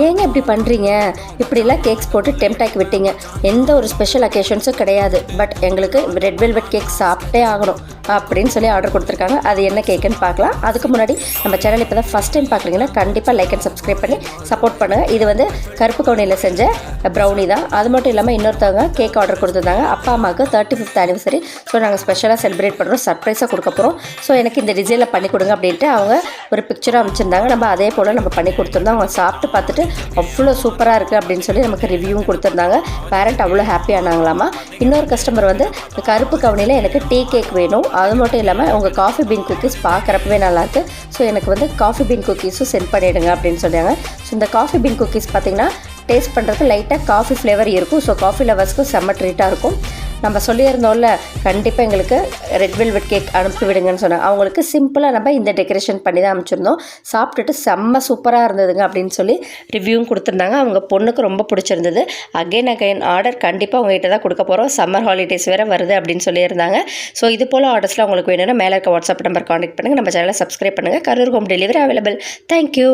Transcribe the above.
ஏங்க இப்படி பண்ணுறீங்க? இப்படிலாம் கேக்ஸ் போட்டு டெம்ட் ஆக்கி விட்டீங்க. எந்த ஒரு ஸ்பெஷல் அக்கேஷன்ஸும் கிடையாது. பட் எங்களுக்கு ரெட் வெல்வெட் கேக் சாப்பிட்டே ஆகணும் அப்படின்னு சொல்லி ஆர்டர் கொடுத்துருக்காங்க. அது என்ன கேக்குன்னு பார்க்கலாம். அதுக்கு முன்னாடி நம்ம சேனல் இப்போ தான் ஃபஸ்ட் டைம் பார்க்குறீங்கன்னா கண்டிப்பாக லைக் அண்ட் சப்ஸ்கிரைப் பண்ணி சப்போர்ட் பண்ணுங்கள். இது வந்து கருப்பு கவுனியில் செஞ்ச ப்ரௌனி தான். அது மட்டும் இல்லாமல் இன்னொருத்தவங்க கேக் ஆர்டர் கொடுத்துருந்தாங்க. அப்பா அம்மாவுக்கு 35th ஆனிவர்சரி. ஸோ நாங்கள் ஸ்பெஷலாக செலிப்ரேட் பண்ணுறோம், சர்ப்ரைஸாக கொடுக்க போகிறோம். ஸோ எனக்கு இந்த டிசைனில் பண்ணி கொடுங்க அப்படின்ட்டு அவங்க ஒரு பிக்சராக அமைச்சிருந்தாங்க. நம்ம அதே போல் நம்ம பண்ணி கொடுத்துருந்தோம். அவங்க சாப்பிட்டு பார்த்துட்டு அவ்வளோ சூப்பராக இருக்குது அப்படின்னு சொல்லி நமக்கு ரிவ்யூவும் கொடுத்துருந்தாங்க. பேரண்ட் அவ்வளோ ஹாப்பி ஆனாங்களாமா. இன்னொரு கஸ்டமர் வந்து கருப்பு கவுனியில் எனக்கு டீ கேக் வேணும், அது மட்டும் இல்லாமல் உங்கள் காஃபி பீன் குக்கீஸ் பார்க்குறப்பவே நல்லாயிருக்கு, ஸோ எனக்கு வந்து காஃபி பீன் குக்கீஸும் சென்ட் பண்ணிவிடுங்க அப்படின்னு சொன்னாங்க. ஸோ இந்த காஃபி பீன் குக்கீஸ் பார்த்திங்கன்னா டேஸ்ட் பண்ணுறதுக்கு லைட்டாக காஃபி ஃப்ளேவர் இருக்கும். ஸோ காஃபி லவர்ஸ்க்கும் செம்ம ட்ரீட்டாக இருக்கும். நம்ம சொல்லியிருந்தோம்ல கண்டிப்பாக எங்களுக்கு ரெட் வெல்வெட் கேக் அனுப்பி விடுங்கன்னு சொன்னாங்க. அவங்களுக்கு சிம்பிளாக நம்ம இந்த டெக்கரேஷன் பண்ணி தான் அனுப்பிச்சிருந்தோம். சாப்பிட்டுட்டு செம்ம சூப்பராக இருந்ததுங்க அப்படின்னு சொல்லி ரிவ்யூவும் கொடுத்துருந்தாங்க. அவங்க பொண்ணுக்கு ரொம்ப பிடிச்சிருந்தது. அகைன் ஆர்டர் கண்டிப்பாக உங்கள்கிட்ட தான் கொடுக்க போகிறோம். சம்மர் ஹாலிடேஸ் வேறு வருது அப்படின்னு சொல்லியிருந்தாங்க. ஸோ இது போல் ஆர்டர்ஸ்லாம் உங்களுக்கு வேணும்னா மேலே இருக்க வாட்ஸ்அப் நம்பர் கான்டெக்ட் பண்ணுங்கள். நம்ம சேனலை சப்ஸ்கிரைப் பண்ணுங்கள். Karur home delivery available. Thank you.